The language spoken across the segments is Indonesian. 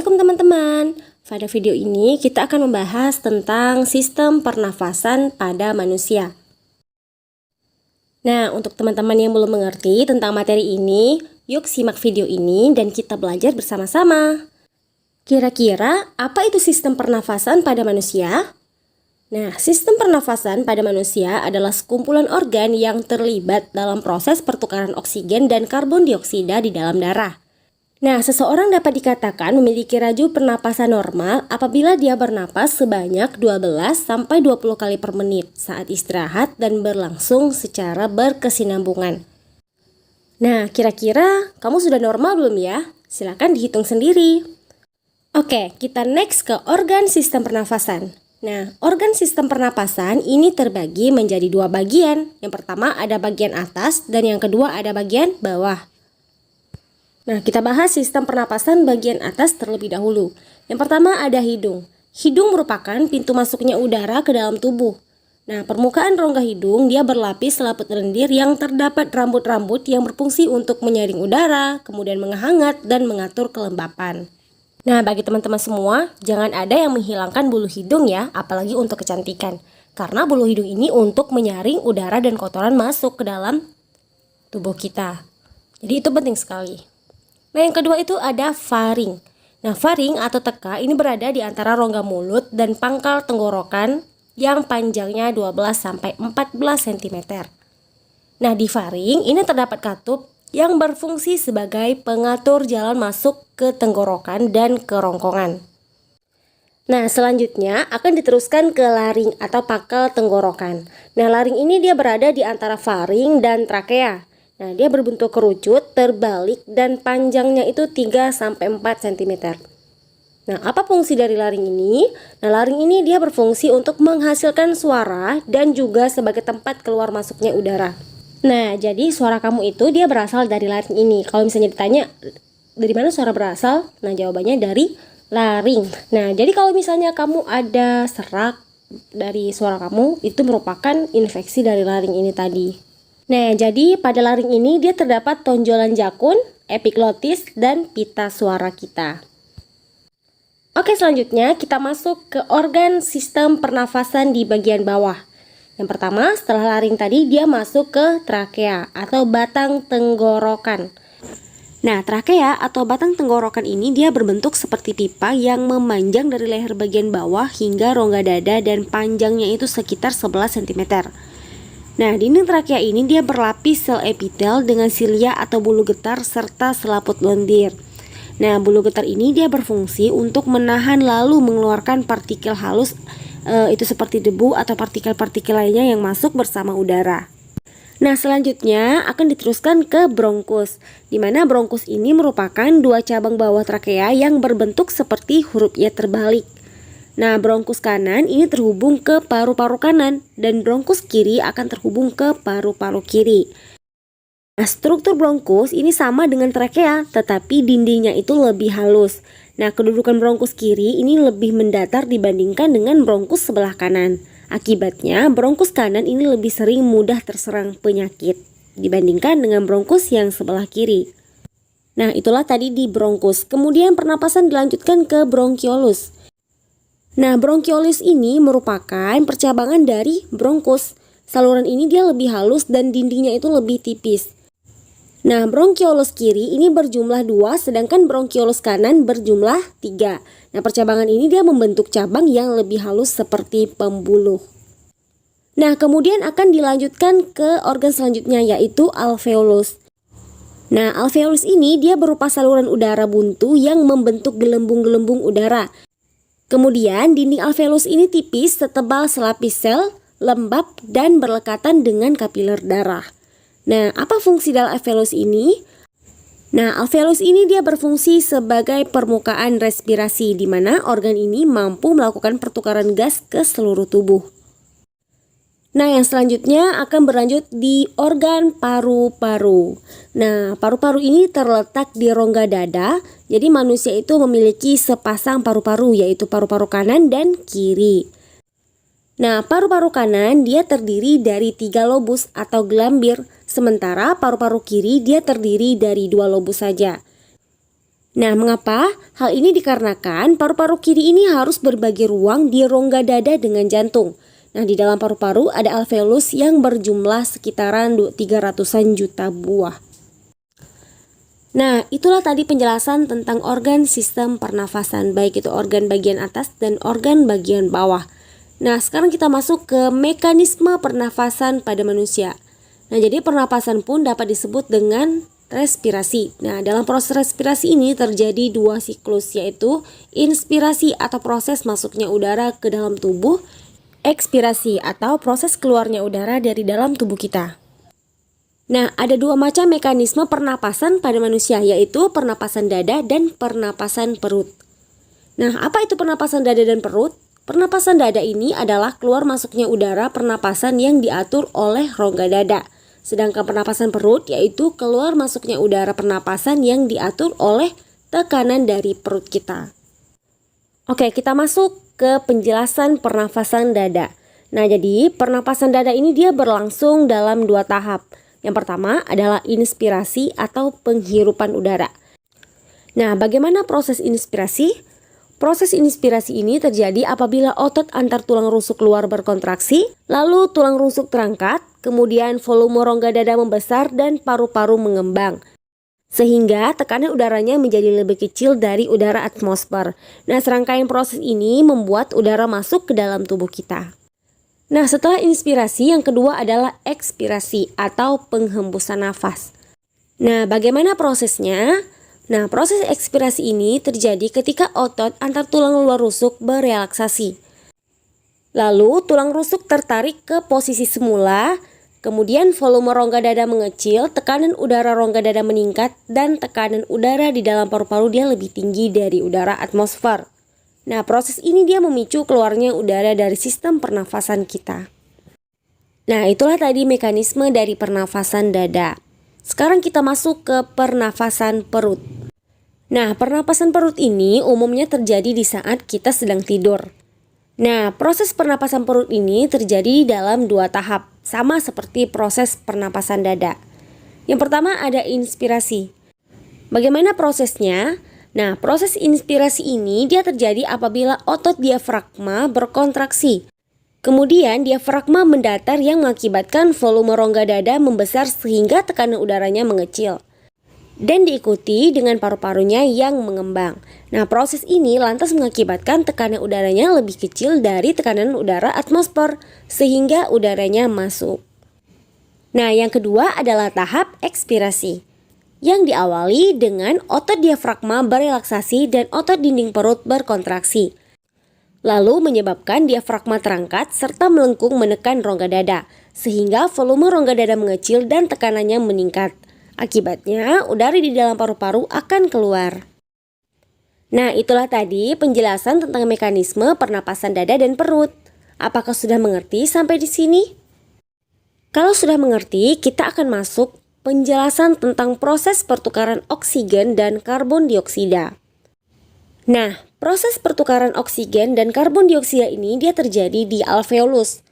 Assalamualaikum teman-teman. Pada video ini kita akan membahas tentang sistem pernafasan pada manusia. Nah, untuk teman-teman yang belum mengerti tentang materi ini, yuk simak video ini dan kita belajar bersama-sama. Kira-kira apa itu sistem pernafasan pada manusia? Nah, sistem pernafasan pada manusia adalah sekumpulan organ yang terlibat dalam proses pertukaran oksigen dan karbon dioksida di dalam darah. Nah, seseorang dapat dikatakan memiliki laju pernapasan normal apabila dia bernapas sebanyak 12-20 kali per menit saat istirahat dan berlangsung secara berkesinambungan. Nah, kira-kira kamu sudah normal belum ya? Silakan dihitung sendiri. Oke, kita next ke organ sistem pernafasan. Nah, organ sistem pernapasan ini terbagi menjadi dua bagian. Yang pertama ada bagian atas dan yang kedua ada bagian bawah. Nah, kita bahas sistem pernapasan bagian atas terlebih dahulu. Yang pertama ada hidung. Hidung merupakan pintu masuknya udara ke dalam tubuh. Nah, permukaan rongga hidung dia berlapis selaput lendir yang terdapat rambut-rambut yang berfungsi untuk menyaring udara, kemudian menghangat dan mengatur kelembapan. Nah, bagi teman-teman semua, jangan ada yang menghilangkan bulu hidung ya, apalagi untuk kecantikan. Karena bulu hidung ini untuk menyaring udara dan kotoran masuk ke dalam tubuh kita. Jadi itu penting sekali. Nah, yang kedua itu ada faring. Nah, faring atau teka ini berada di antara rongga mulut dan pangkal tenggorokan yang panjangnya 12-14 cm. Nah, di faring ini terdapat katup yang berfungsi sebagai pengatur jalan masuk ke tenggorokan dan kerongkongan. Nah, selanjutnya akan diteruskan ke laring atau pangkal tenggorokan. Nah, laring ini dia berada di antara faring dan trakea. Nah, dia berbentuk kerucut, terbalik, dan panjangnya itu 3-4 cm. Nah, apa fungsi dari laring ini? Nah, laring ini dia berfungsi untuk menghasilkan suara dan juga sebagai tempat keluar masuknya udara. Nah, jadi suara kamu itu dia berasal dari laring ini. Kalau misalnya ditanya, dari mana suara berasal? Nah, jawabannya dari laring. Nah, jadi kalau misalnya kamu ada serak dari suara kamu, itu merupakan infeksi dari laring ini tadi. Nah, jadi pada laring ini dia terdapat tonjolan jakun, epiglotis, dan pita suara kita. Oke, selanjutnya kita masuk ke organ sistem pernafasan di bagian bawah. Yang pertama, setelah laring tadi dia masuk ke trakea atau batang tenggorokan. Nah, trakea atau batang tenggorokan ini dia berbentuk seperti pipa yang memanjang dari leher bagian bawah hingga rongga dada dan panjangnya itu sekitar 11 cm. Nah, dinding trakea ini dia berlapis sel epitel dengan silia atau bulu getar serta selaput lendir. Nah, bulu getar ini dia berfungsi untuk menahan lalu mengeluarkan partikel halus itu seperti debu atau partikel-partikel lainnya yang masuk bersama udara. Nah, selanjutnya akan diteruskan ke bronkus, di mana bronkus ini merupakan dua cabang bawah trakea yang berbentuk seperti huruf Y terbalik. Nah, bronkus kanan ini terhubung ke paru-paru kanan dan bronkus kiri akan terhubung ke paru-paru kiri. Nah, struktur bronkus ini sama dengan trakea, tetapi dindingnya itu lebih halus. Nah, kedudukan bronkus kiri ini lebih mendatar dibandingkan dengan bronkus sebelah kanan. Akibatnya, bronkus kanan ini lebih sering mudah terserang penyakit dibandingkan dengan bronkus yang sebelah kiri. Nah, itulah tadi di bronkus. Kemudian pernapasan dilanjutkan ke bronkiolus. Nah, bronkiolus ini merupakan percabangan dari bronkus. Saluran ini dia lebih halus dan dindingnya itu lebih tipis. Nah, bronkiolus kiri ini berjumlah 2, sedangkan bronkiolus kanan berjumlah 3. Nah, percabangan ini dia membentuk cabang yang lebih halus seperti pembuluh. Nah, kemudian akan dilanjutkan ke organ selanjutnya yaitu alveolus. Nah, alveolus ini dia berupa saluran udara buntu yang membentuk gelembung-gelembung udara. Kemudian dinding alveolus ini tipis, setebal selapis sel, lembab, dan berlekatan dengan kapiler darah. Nah, apa fungsi dari alveolus ini? Nah, alveolus ini dia berfungsi sebagai permukaan respirasi, di mana organ ini mampu melakukan pertukaran gas ke seluruh tubuh. Nah, yang selanjutnya akan berlanjut di organ paru-paru. Nah, paru-paru ini terletak di rongga dada. Jadi manusia itu memiliki sepasang paru-paru, yaitu paru-paru kanan dan kiri. Nah, paru-paru kanan dia terdiri dari 3 lobus atau gelambir, sementara paru-paru kiri dia terdiri dari 2 lobus saja. Nah, mengapa? Hal ini dikarenakan paru-paru kiri ini harus berbagi ruang di rongga dada dengan jantung. Nah, di dalam paru-paru ada alveolus yang berjumlah sekitaran 300-an juta buah. Nah, itulah tadi penjelasan tentang organ sistem pernafasan, baik itu organ bagian atas dan organ bagian bawah. Nah, sekarang kita masuk ke mekanisme pernafasan pada manusia. Nah, jadi pernapasan pun dapat disebut dengan respirasi. Nah, dalam proses respirasi ini terjadi dua siklus, yaitu inspirasi atau proses masuknya udara ke dalam tubuh, ekspirasi atau proses keluarnya udara dari dalam tubuh kita. Nah, ada dua macam mekanisme pernapasan pada manusia, yaitu pernapasan dada dan pernapasan perut. Nah, apa itu pernapasan dada dan perut? Pernapasan dada ini adalah keluar masuknya udara pernapasan yang diatur oleh rongga dada. Sedangkan pernapasan perut yaitu keluar masuknya udara pernapasan yang diatur oleh tekanan dari perut kita. Oke, kita masuk ke penjelasan pernafasan dada. Nah, jadi pernapasan dada ini dia berlangsung dalam dua tahap. Yang pertama adalah inspirasi atau penghirupan udara. Nah, bagaimana proses inspirasi? Proses inspirasi ini terjadi apabila otot antar tulang rusuk luar berkontraksi, lalu tulang rusuk terangkat, kemudian volume rongga dada membesar dan paru-paru mengembang. Sehingga tekanan udaranya menjadi lebih kecil dari udara atmosfer. Nah, serangkaian proses ini membuat udara masuk ke dalam tubuh kita. Nah, setelah inspirasi, yang kedua adalah ekspirasi atau penghembusan nafas. Nah, bagaimana prosesnya? Nah, proses ekspirasi ini terjadi ketika otot antar tulang luar rusuk berelaksasi. Lalu, tulang rusuk tertarik ke posisi semula, kemudian volume rongga dada mengecil, tekanan udara rongga dada meningkat, dan tekanan udara di dalam paru-paru dia lebih tinggi dari udara atmosfer. Nah, proses ini dia memicu keluarnya udara dari sistem pernafasan kita. Nah, itulah tadi mekanisme dari pernafasan dada. Sekarang kita masuk ke pernafasan perut. Nah, pernapasan perut ini umumnya terjadi di saat kita sedang tidur. Nah, proses pernapasan perut ini terjadi dalam dua tahap, sama seperti proses pernapasan dada. Yang pertama ada inspirasi. Bagaimana prosesnya? Nah, proses inspirasi ini dia terjadi apabila otot diafragma berkontraksi. Kemudian diafragma mendatar yang mengakibatkan volume rongga dada membesar sehingga tekanan udaranya mengecil. Dan diikuti dengan paru-parunya yang mengembang. Nah, proses ini lantas mengakibatkan tekanan udaranya lebih kecil dari tekanan udara atmosfer, sehingga udaranya masuk. Nah, yang kedua adalah tahap ekspirasi, yang diawali dengan otot diafragma berelaksasi dan otot dinding perut berkontraksi. Lalu menyebabkan diafragma terangkat serta melengkung menekan rongga dada, sehingga volume rongga dada mengecil dan tekanannya meningkat. Akibatnya, udara di dalam paru-paru akan keluar. Nah, itulah tadi penjelasan tentang mekanisme pernapasan dada dan perut. Apakah sudah mengerti sampai di sini? Kalau sudah mengerti, kita akan masuk penjelasan tentang proses pertukaran oksigen dan karbon dioksida. Nah, proses pertukaran oksigen dan karbon dioksida ini dia terjadi di alveolus.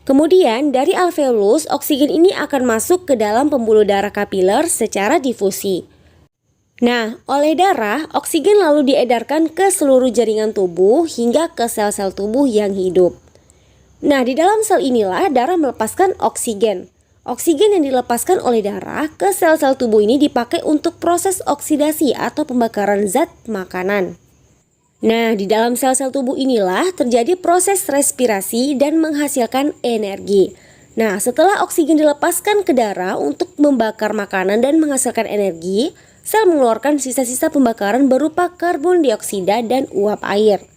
Kemudian dari alveolus, oksigen ini akan masuk ke dalam pembuluh darah kapiler secara difusi. Nah, oleh darah, oksigen lalu diedarkan ke seluruh jaringan tubuh hingga ke sel-sel tubuh yang hidup. Nah, di dalam sel inilah darah melepaskan oksigen. Oksigen yang dilepaskan oleh darah ke sel-sel tubuh ini dipakai untuk proses oksidasi atau pembakaran zat makanan. Nah, di dalam sel-sel tubuh inilah terjadi proses respirasi dan menghasilkan energi. Nah, setelah oksigen dilepaskan ke darah untuk membakar makanan dan menghasilkan energi, sel mengeluarkan sisa-sisa pembakaran berupa karbon dioksida dan uap air.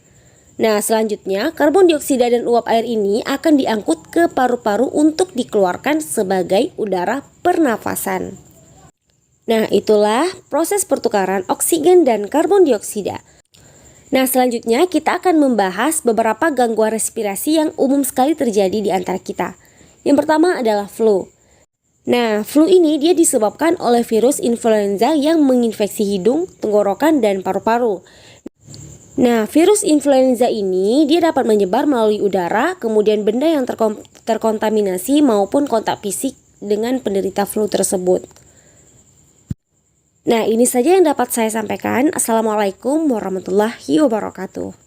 Nah, selanjutnya karbon dioksida dan uap air ini akan diangkut ke paru-paru untuk dikeluarkan sebagai udara pernafasan. Nah, itulah proses pertukaran oksigen dan karbon dioksida. Nah, selanjutnya kita akan membahas beberapa gangguan respirasi yang umum sekali terjadi di antara kita. Yang pertama adalah flu. Nah, flu ini dia disebabkan oleh virus influenza yang menginfeksi hidung, tenggorokan, dan paru-paru. Nah, virus influenza ini dia dapat menyebar melalui udara, kemudian benda yang terkontaminasi maupun kontak fisik dengan penderita flu tersebut. Nah, ini saja yang dapat saya sampaikan. Assalamualaikum warahmatullahi wabarakatuh.